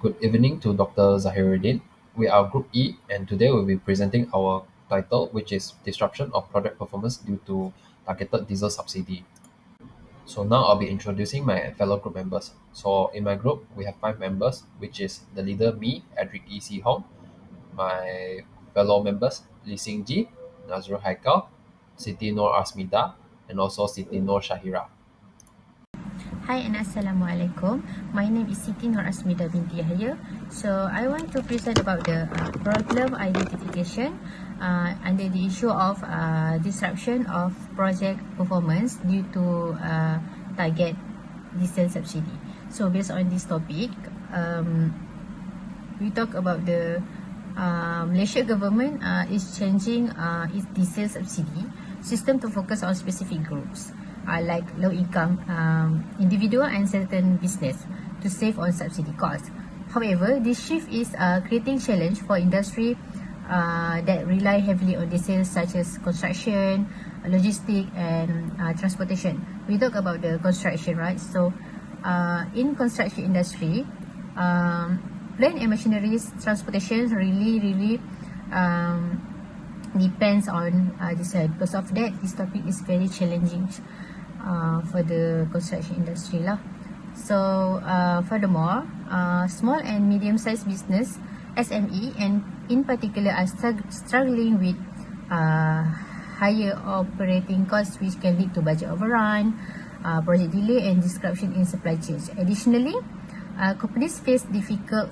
Good evening to Dr. Zahiruddin. We are Group E, and today we'll be presenting our title, which is Disruption of Project Performance Due to Targeted Diesel Subsidy. So now I'll be introducing my fellow group members. So in my group, we have 5 members, which is the leader, me, Eadric Yii Xi Hong, my fellow members, Xin Jie, Nazrul Haikal, Siti Nurasmidar, and also Siti Norshahira. Hi and Assalamualaikum. My name is Siti Nurasmidar Binti Yahya. So I want to present about the problem identification under the issue of disruption of project performance due to target diesel subsidy. So based on this topic, we talk about the Malaysia government is changing its diesel subsidy system to focus on specific groups. Like low income individual and certain business to save on subsidy costs. However, this shift is creating challenge for industry that rely heavily on diesel such as construction, logistics and transportation. We talk about the construction, right? So in construction industry, plant and machineries transportation really depends on diesel. Because of that, this topic is very challenging for the construction industry lah. So furthermore, small and medium-sized business SME and in particular are struggling with higher operating costs, which can lead to budget overrun, project delay and disruption in supply chains. Additionally, companies face difficult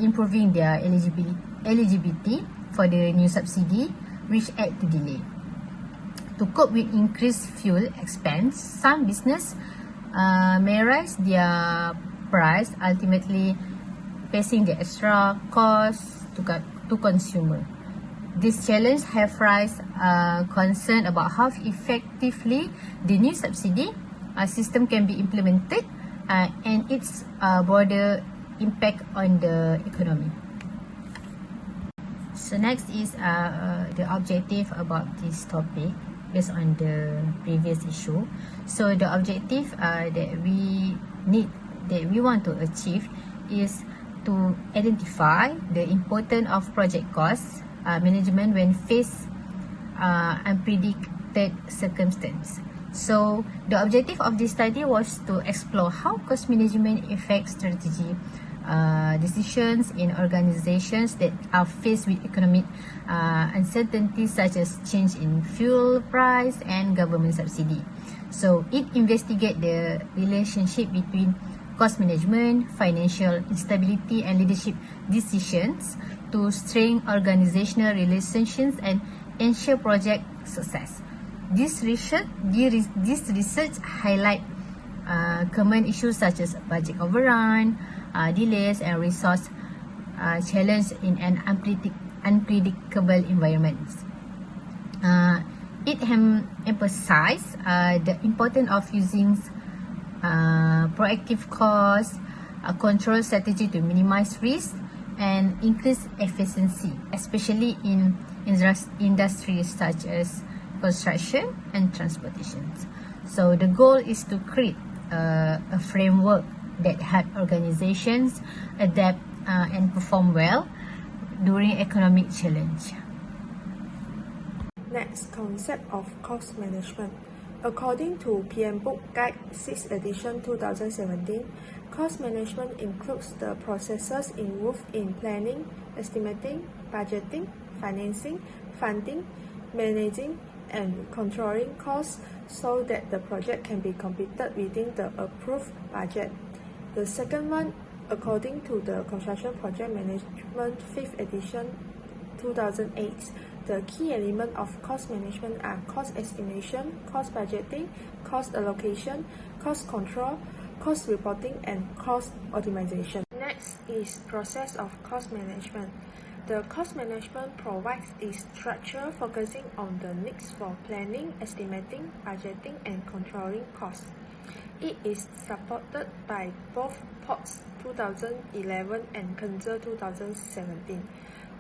improving their eligibility for the new subsidy, which add to delay. To cope with increased fuel expense, some business may raise their price, ultimately passing the extra cost to consumer. This challenge have raised concern about how effectively the new subsidy system can be implemented and its broader impact on the economy. So next is the objective about this topic based on the previous issue. So the objective that we want to achieve is to identify the importance of project cost management when faced unpredicted circumstance. So the objective of this study was to explore how cost management affects strategy decisions in organizations that are faced with economic uncertainties such as change in fuel price and government subsidy. So it investigates the relationship between cost management, financial instability and leadership decisions to strengthen organizational relations and ensure project success. This research highlight common issues such as budget overrun, delays and resource challenge in an unpredictable environment. It emphasized the importance of using proactive cost control strategy to minimize risk and increase efficiency, especially in industries such as construction and transportation. So the goal is to create a framework that help organizations adapt and perform well during economic challenge. Next, concept of cost management. According to PM Book Guide 6th edition 2017, cost management includes the processes involved in planning, estimating, budgeting, financing, funding, managing, and controlling costs so that the project can be completed within the approved budget. The second one, according to the Construction Project Management 5th edition 2008, the key element of cost management are cost estimation, cost budgeting, cost allocation, cost control, cost reporting, and cost optimization. Next is process of cost management. The cost management provides a structure focusing on the needs for planning, estimating, budgeting, and controlling costs. It is supported by both POTS 2011 and KENZA 2017.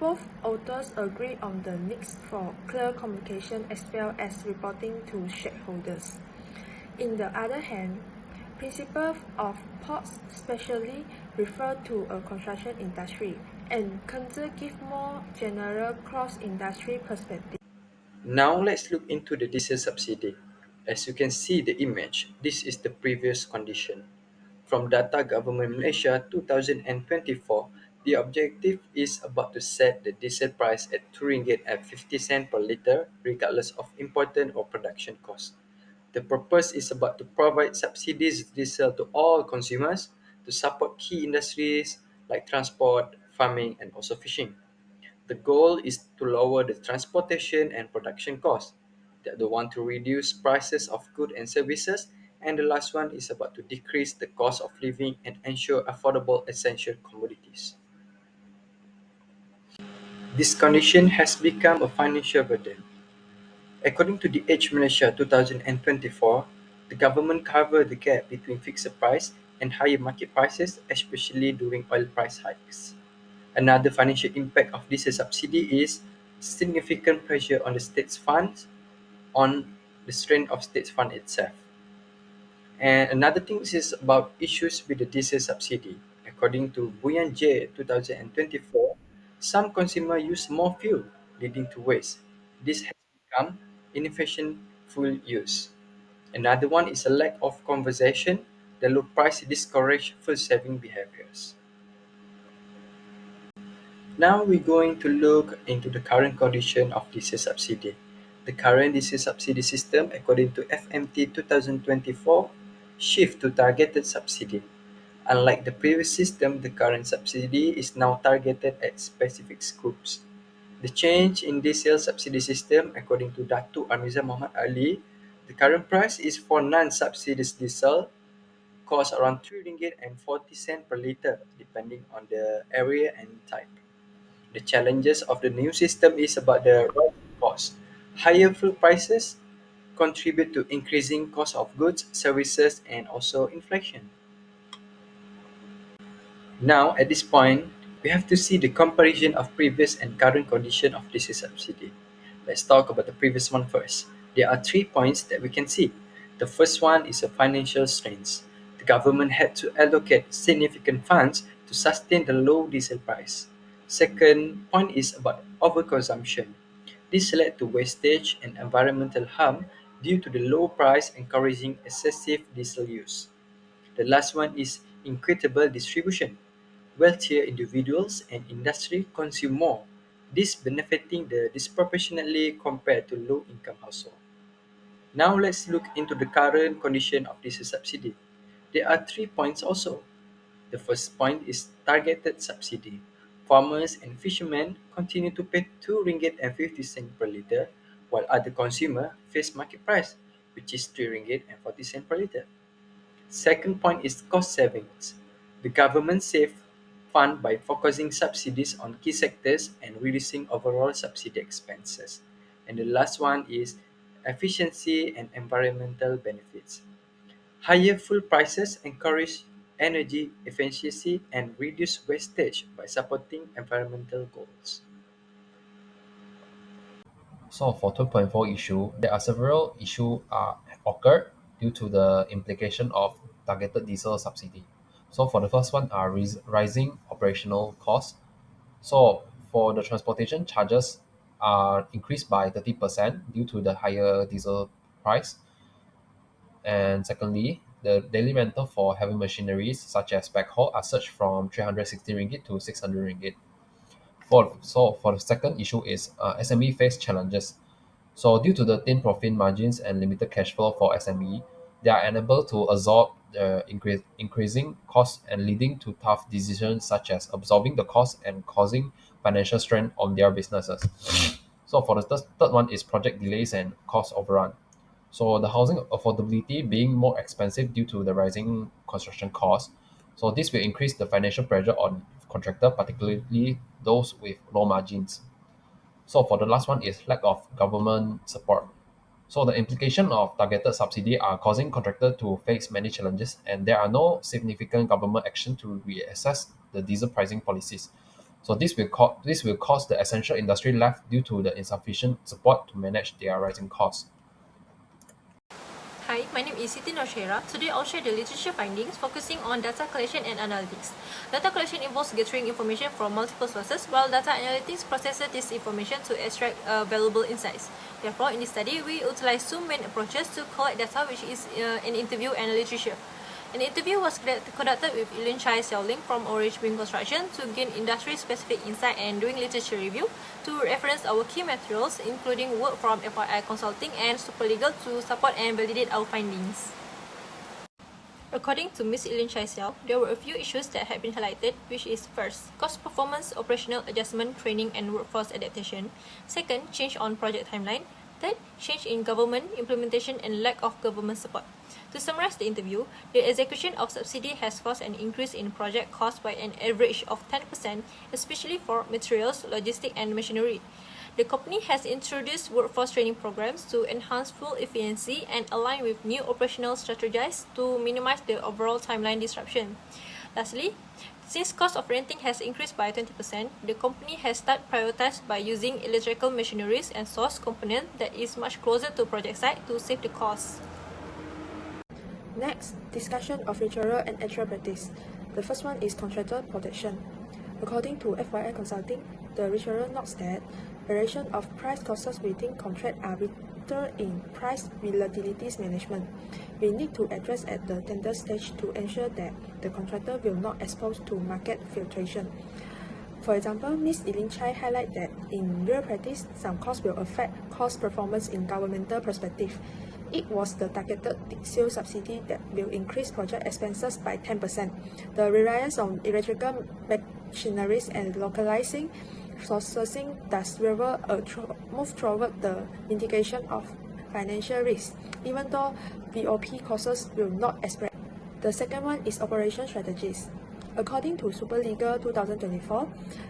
Both authors agree on the needs for clear communication as well as reporting to shareholders. In the other hand, principles of POTS, especially refer to a construction industry, and Kenzi give more general cross-industry perspective. Now let's look into the diesel subsidy. As you can see the image, this is the previous condition. From data Government Malaysia 2024, the objective is about to set the diesel price at RM2.50 per litre regardless of important or production cost. The purpose is about to provide subsidies diesel to all consumers to support key industries like transport, farming and also fishing. The goal is to lower the transportation and production costs. The other one to reduce prices of goods and services, and the last one is about to decrease the cost of living and ensure affordable essential commodities. This condition has become a financial burden. According to the Age Malaysia 2024, the government covered the gap between fixed price and higher market prices, especially during oil price hikes. Another financial impact of this subsidy is significant pressure on the state's funds, on the strength of state's fund itself. And another thing is about issues with the diesel subsidy. According to Buyan J 2024, some consumers use more fuel, leading to waste. This has become inefficient fuel use. Another one is a lack of conversation. The low price discourage fuel saving behaviors. Now we're going to look into the current condition of diesel subsidy. The current diesel subsidy system, according to FMT 2024, shift to targeted subsidy. Unlike the previous system, the current subsidy is now targeted at specific groups. The change in diesel subsidy system, according to Datuk Amiza Muhammad Ali, the current price is for non-subsidized diesel cost around RM3.40 per litre, depending on the area and type. The challenges of the new system is about the rising cost. Higher fuel prices contribute to increasing cost of goods, services, and also inflation. Now, at this point, we have to see the comparison of previous and current condition of this subsidy. Let's talk about the previous one first. There are 3 points that we can see. The first one is a financial strains. The government had to allocate significant funds to sustain the low diesel price. Second point is about overconsumption. This led to wastage and environmental harm due to the low price encouraging excessive diesel use. The last one is equitable distribution. Wealthier individuals and industry consume more, this benefiting the disproportionately compared to low-income households. Now let's look into the current condition of this subsidy. There are 3 points also. The first point is targeted subsidy. Farmers and fishermen continue to pay RM2.50 per litre, while other consumers face market price, which is RM3.40 per litre. Second point is cost savings. The government save fund by focusing subsidies on key sectors and reducing overall subsidy expenses. And the last one is efficiency and environmental benefits. Higher fuel prices encourage energy efficiency and reduce wastage by supporting environmental goals. So for 2.4 issue, there are several issues occurred due to the implication of targeted diesel subsidy. So for the first one are rising operational costs. So for the transportation charges are increased by 30% due to the higher diesel price. And secondly, the daily rental for heavy machineries such as backhaul are surged from RM360 to RM600. For the second issue is SME face challenges. So due to the thin profit margins and limited cash flow for SME, they are unable to absorb the increasing costs and leading to tough decisions such as absorbing the cost and causing financial strain on their businesses. So for the third one is project delays and cost overrun. So the housing affordability being more expensive due to the rising construction costs. So this will increase the financial pressure on contractor, particularly those with low margins. So for the last one is lack of government support. So the implication of targeted subsidy are causing contractor to face many challenges, and there are no significant government action to reassess the diesel pricing policies. So this will cause the essential industry left due to the insufficient support to manage their rising costs. Hi my name is Siti Norshahira. Today I'll share the literature findings focusing on data collection and analytics. Data collection involves gathering information from multiple sources, while data analytics processes this information to extract valuable insights. Therefore, in this study, we utilize two main approaches to collect data, which is an interview and literature. An interview was conducted with Eadric Yii Xi Hong from Orange Beam Construction to gain industry-specific insight and doing literature review to reference our key materials, including work from FYI Consulting and Superlegal to support and validate our findings. According to Ms. Eadric Yii Xi Hong, there were a few issues that had been highlighted, which is first, cost performance, operational adjustment, training, and workforce adaptation. Second, change on project timeline. Third, change in government implementation and lack of government support. To summarize the interview, the execution of subsidy has caused an increase in project cost by an average of 10%, especially for materials, logistics, and machinery. The company has introduced workforce training programs to enhance fuel efficiency and align with new operational strategies to minimize the overall timeline disruption. Lastly, since cost of renting has increased by 20%, the company has started prioritized by using electrical machineries and source component that is much closer to project site to save the cost. Next, discussion of literal and actual practice. The first one is contractor protection. According to FYI Consulting, the literal notes that variation of price clauses within contract are vital in price volatilities management. We need to address at the tender stage to ensure that the contractor will not expose to market fluctuation. For example, Ms. Eadric Yii highlight that in real practice, some costs will affect cost performance in governmental perspective. It was the targeted sale subsidy that will increase project expenses by 10%. The reliance on electrical machineries and localizing sourcing thus reveal a move toward the mitigation of financial risk, even though BOP costs will not expect. The second one is operation strategies. According to Superlegal 2024,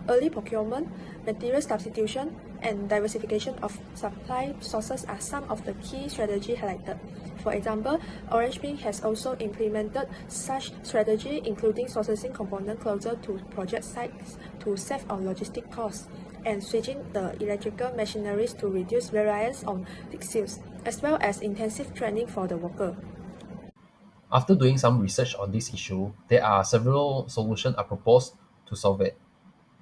early procurement, material substitution, and diversification of supply sources are some of the key strategies highlighted. For example, Orange Beam has also implemented such strategy, including sourcing components closer to project sites to save on logistic costs, and switching the electrical machineries to reduce reliance on fixed sales, as well as intensive training for the worker. After doing some research on this issue, there are several solutions are proposed to solve it.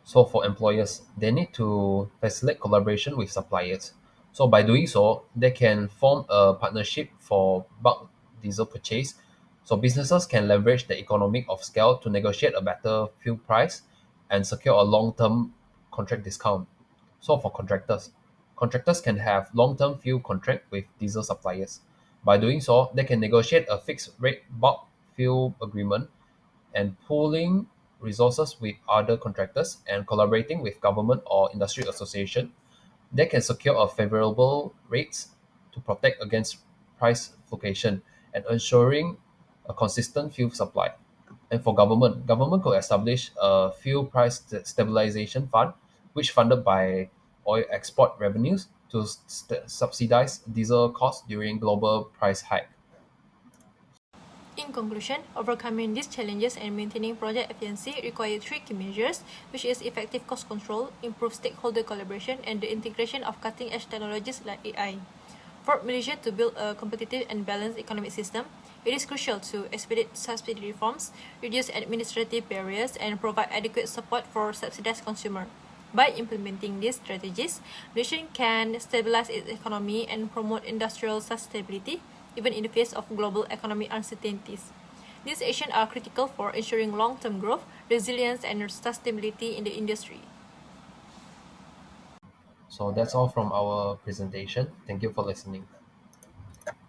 So for employers, they need to facilitate collaboration with suppliers. So by doing so, they can form a partnership for bulk diesel purchase. So businesses can leverage the economic of scale to negotiate a better fuel price and secure a long-term contract discount. So for contractors, contractors can have long-term fuel contract with diesel suppliers. By doing so, they can negotiate a fixed rate bulk fuel agreement and pooling resources with other contractors and collaborating with government or industry association, they can secure a favorable rates to protect against price fluctuation and ensuring a consistent fuel supply. And for government could establish a fuel price stabilization fund, which funded by oil export revenues to subsidize diesel costs during global price hike. In conclusion, overcoming these challenges and maintaining project efficiency require three key measures, which is effective cost control, improved stakeholder collaboration, and the integration of cutting-edge technologies like AI. For Malaysia to build a competitive and balanced economic system, it is crucial to expedite subsidy reforms, reduce administrative barriers, and provide adequate support for subsidized consumers. By implementing these strategies, Malaysia can stabilize its economy and promote industrial sustainability, even in the face of global economic uncertainties. These actions are critical for ensuring long-term growth, resilience, and sustainability in the industry. So that's all from our presentation. Thank you for listening.